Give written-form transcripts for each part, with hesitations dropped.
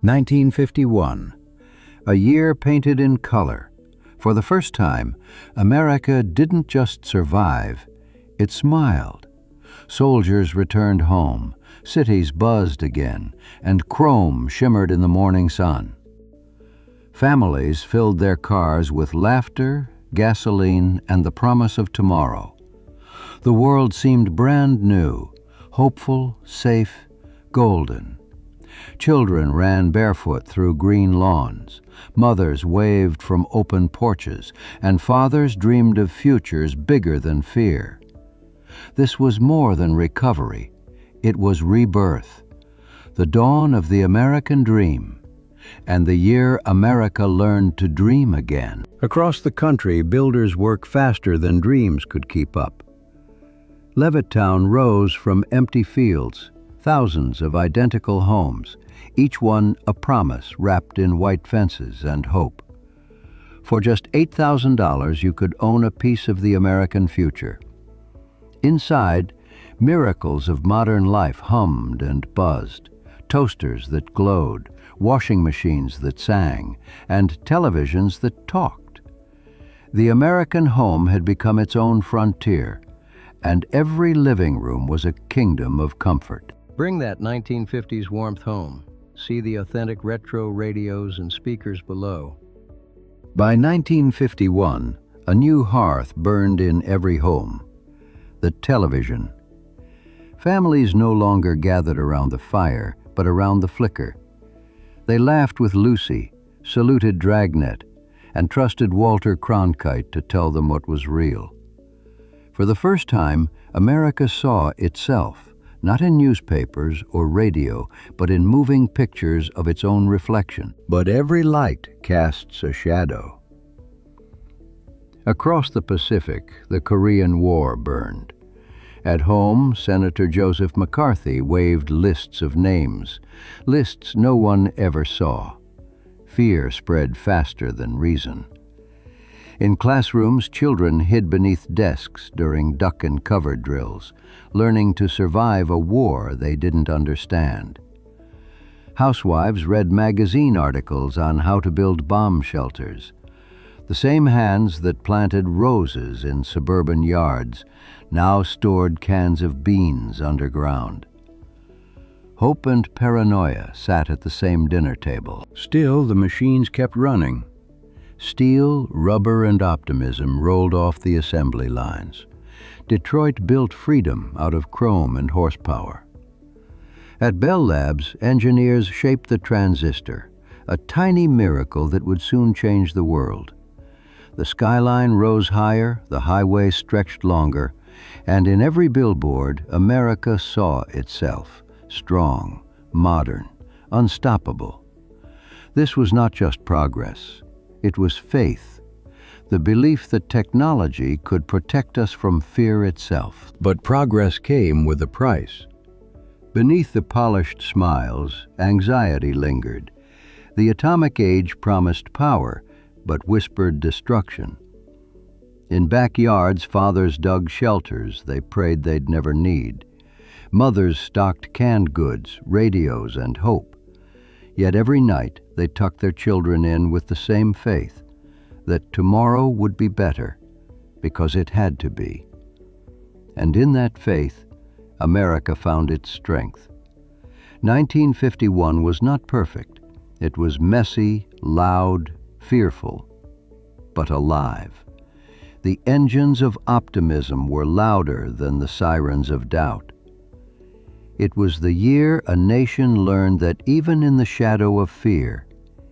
1951. A year painted in color. For the first time, America didn't just survive, it smiled. Soldiers returned home, cities buzzed again, and chrome shimmered in the morning sun. Families filled their cars with laughter, gasoline, and the promise of tomorrow. The world seemed brand new, hopeful, safe, golden. Children ran barefoot through green lawns, mothers waved from open porches, and fathers dreamed of futures bigger than fear. This was more than recovery. It was rebirth, the dawn of the American dream, and the year America learned to dream again. Across the country, builders work faster than dreams could keep up. Levittown rose from empty fields, thousands of identical homes, each one a promise wrapped in white fences and hope. For just $8,000, you could own a piece of the American future. Inside, miracles of modern life hummed and buzzed, toasters that glowed, washing machines that sang, and televisions that talked. The American home had become its own frontier, and every living room was a kingdom of comfort. Bring that 1950s warmth home. See the authentic retro radios and speakers below. By 1951, a new hearth burned in every home. The television. Families no longer gathered around the fire, but around the flicker. They laughed with Lucy, saluted Dragnet, and trusted Walter Cronkite to tell them what was real. For the first time, America saw itself, not in newspapers or radio, but in moving pictures of its own reflection. But every light casts a shadow. Across the Pacific, the Korean War burned. At home, Senator Joseph McCarthy waved lists of names, lists no one ever saw. Fear spread faster than reason. In classrooms, children hid beneath desks during duck and cover drills, learning to survive a war they didn't understand. Housewives read magazine articles on how to build bomb shelters. The same hands that planted roses in suburban yards now stored cans of beans underground. Hope and paranoia sat at the same dinner table. Still, the machines kept running. Steel, rubber, and optimism rolled off the assembly lines. Detroit built freedom out of chrome and horsepower. At Bell Labs, engineers shaped the transistor, a tiny miracle that would soon change the world. The skyline rose higher, the highway stretched longer, and in every billboard, America saw itself, strong, modern, unstoppable. This was not just progress. It was faith, the belief that technology could protect us from fear itself. But progress came with a price. Beneath the polished smiles, anxiety lingered. The atomic age promised power, but whispered destruction. In backyards, fathers dug shelters they prayed they'd never need. Mothers stocked canned goods, radios, and hope. Yet every night they tucked their children in with the same faith, that tomorrow would be better, because it had to be. And in that faith, America found its strength. 1951 was not perfect. It was messy, loud, fearful, but alive. The engines of optimism were louder than the sirens of doubt. It was the year a nation learned that even in the shadow of fear,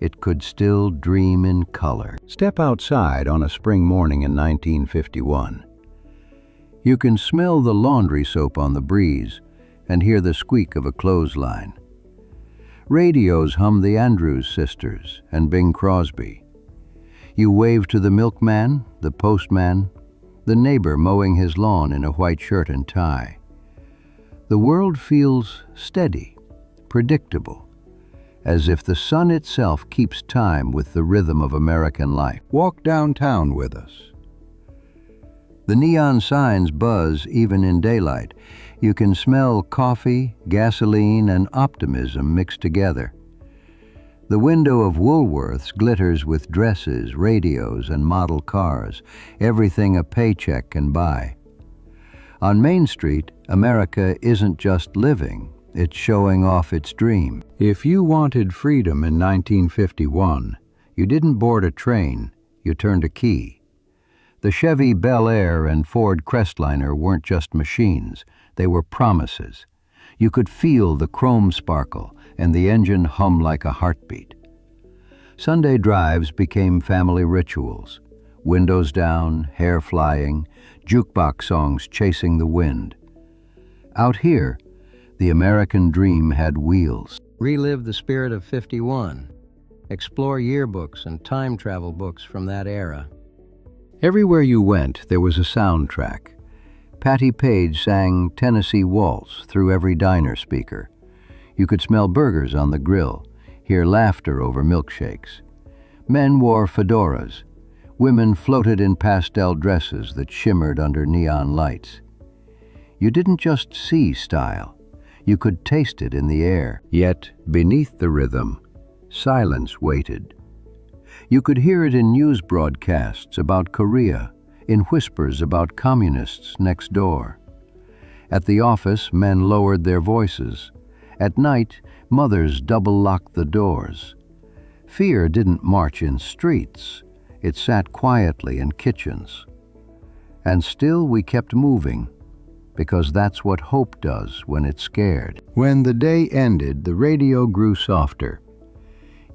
it could still dream in color. Step outside on a spring morning in 1951. You can smell the laundry soap on the breeze and hear the squeak of a clothesline. Radios hum the Andrews Sisters and Bing Crosby. You wave to the milkman, the postman, the neighbor mowing his lawn in a white shirt and tie. The world feels steady, predictable, as if the sun itself keeps time with the rhythm of American life. Walk downtown with us. The neon signs buzz even in daylight. You can smell coffee, gasoline, and optimism mixed together. The window of Woolworth's glitters with dresses, radios, and model cars, everything a paycheck can buy. On Main Street, America isn't just living, it's showing off its dream. If you wanted freedom in 1951, you didn't board a train, you turned a key. The Chevy Bel Air and Ford Crestliner weren't just machines, they were promises. You could feel the chrome sparkle and the engine hum like a heartbeat. Sunday drives became family rituals. Windows down, hair flying, jukebox songs chasing the wind. Out here, the American dream had wheels. Relive the spirit of '51. Explore yearbooks and time travel books from that era. Everywhere you went, there was a soundtrack. Patti Page sang Tennessee Waltz through every diner speaker. You could smell burgers on the grill, hear laughter over milkshakes. Men wore fedoras. Women floated in pastel dresses that shimmered under neon lights. You didn't just see style, you could taste it in the air. Yet, beneath the rhythm, silence waited. You could hear it in news broadcasts about Korea, in whispers about communists next door. At the office, men lowered their voices. At night, mothers double-locked the doors. Fear didn't march in streets. It sat quietly in kitchens. And still we kept moving, because that's what hope does when it's scared. When the day ended, the radio grew softer.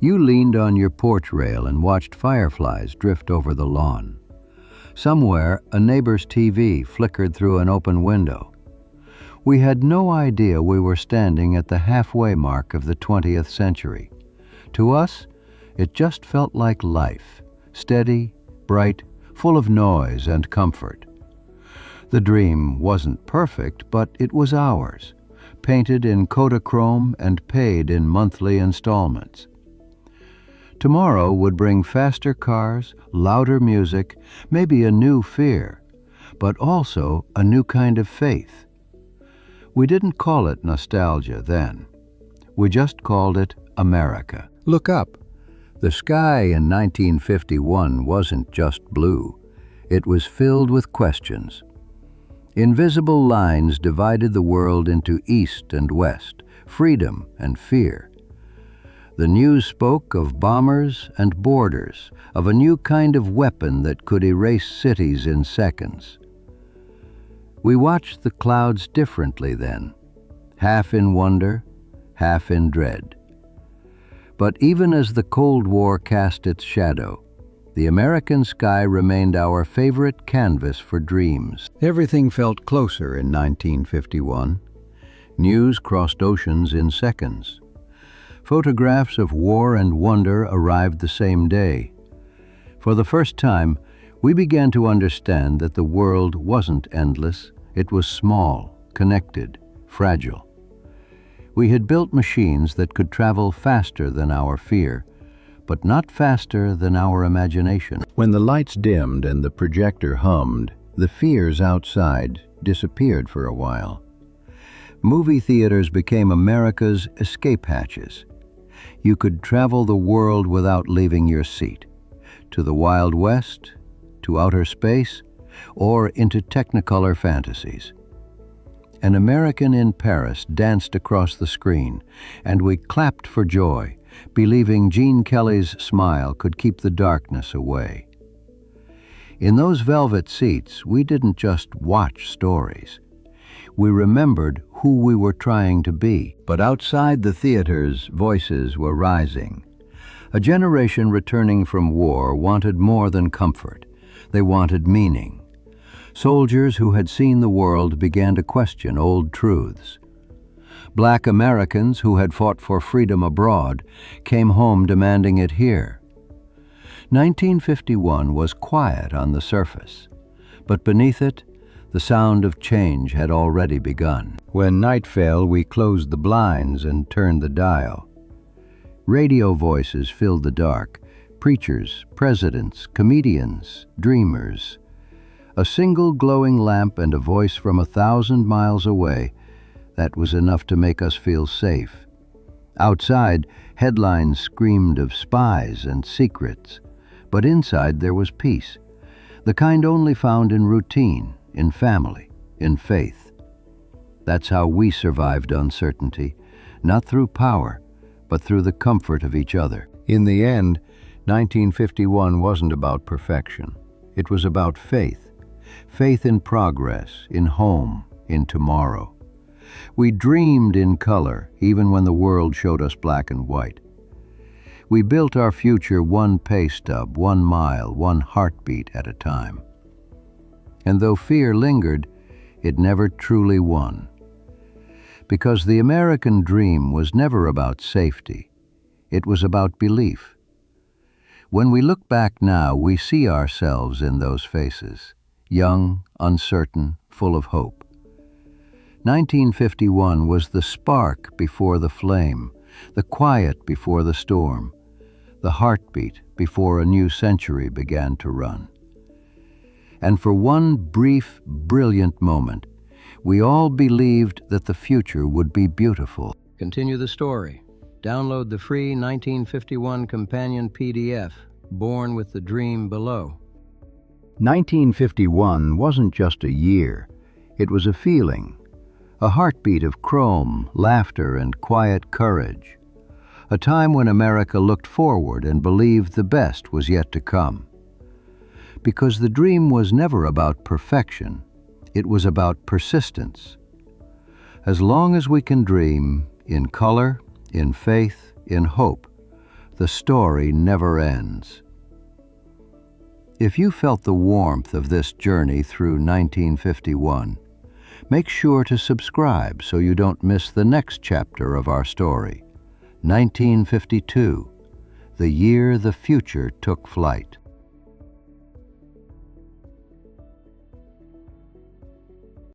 You leaned on your porch rail and watched fireflies drift over the lawn. Somewhere, a neighbor's TV flickered through an open window. We had no idea we were standing at the halfway mark of the 20th century. To us, it just felt like life, steady, bright, full of noise and comfort. The dream wasn't perfect, but it was ours, painted in Kodachrome and paid in monthly installments. Tomorrow would bring faster cars, louder music, maybe a new fear, but also a new kind of faith. We didn't call it nostalgia then. We just called it America. Look up. The sky in 1951 wasn't just blue. It was filled with questions. Invisible lines divided the world into east and west, freedom and fear. The news spoke of bombers and borders, of a new kind of weapon that could erase cities in seconds. We watched the clouds differently then, half in wonder, half in dread. But even as the Cold War cast its shadow, the American sky remained our favorite canvas for dreams. Everything felt closer in 1951. News crossed oceans in seconds. Photographs of war and wonder arrived the same day. For the first time, we began to understand that the world wasn't endless. It was small, connected, fragile. We had built machines that could travel faster than our fear, but not faster than our imagination. When the lights dimmed and the projector hummed, the fears outside disappeared for a while. Movie theaters became America's escape hatches. You could travel the world without leaving your seat, to the Wild West, to outer space, or into Technicolor fantasies. An American in Paris danced across the screen, and we clapped for joy, believing Gene Kelly's smile could keep the darkness away. In those velvet seats, we didn't just watch stories. We remembered who we were trying to be. But outside the theaters, voices were rising. A generation returning from war wanted more than comfort. They wanted meaning. Soldiers who had seen the world began to question old truths. Black Americans who had fought for freedom abroad came home demanding it here. 1951 was quiet on the surface, but beneath it, the sound of change had already begun. When night fell, we closed the blinds and turned the dial. Radio voices filled the dark, preachers, presidents, comedians, dreamers. A single glowing lamp and a voice from 1,000 miles away, that was enough to make us feel safe. Outside, headlines screamed of spies and secrets, but inside there was peace, the kind only found in routine, in family, in faith. That's how we survived uncertainty, not through power, but through the comfort of each other. In the end, 1951 wasn't about perfection. It was about faith. Faith in progress, in home, in tomorrow. We dreamed in color, even when the world showed us black and white. We built our future one pay stub, 1 mile, 1 heartbeat at a time. And though fear lingered, it never truly won. Because the American dream was never about safety. It was about belief. When we look back now, we see ourselves in those faces, young, uncertain, full of hope. 1951 was the spark before the flame, the quiet before the storm, the heartbeat before a new century began to run. And for one brief, brilliant moment, we all believed that the future would be beautiful. Continue the story. Download the free 1951 companion PDF, Born with the Dream, below. 1951 wasn't just a year, it was a feeling, a heartbeat of chrome, laughter, and quiet courage. A time when America looked forward and believed the best was yet to come. Because the dream was never about perfection, it was about persistence. As long as we can dream, in color, in faith, in hope, the story never ends. If you felt the warmth of this journey through 1951, make sure to subscribe so you don't miss the next chapter of our story, 1952, the year the future took flight.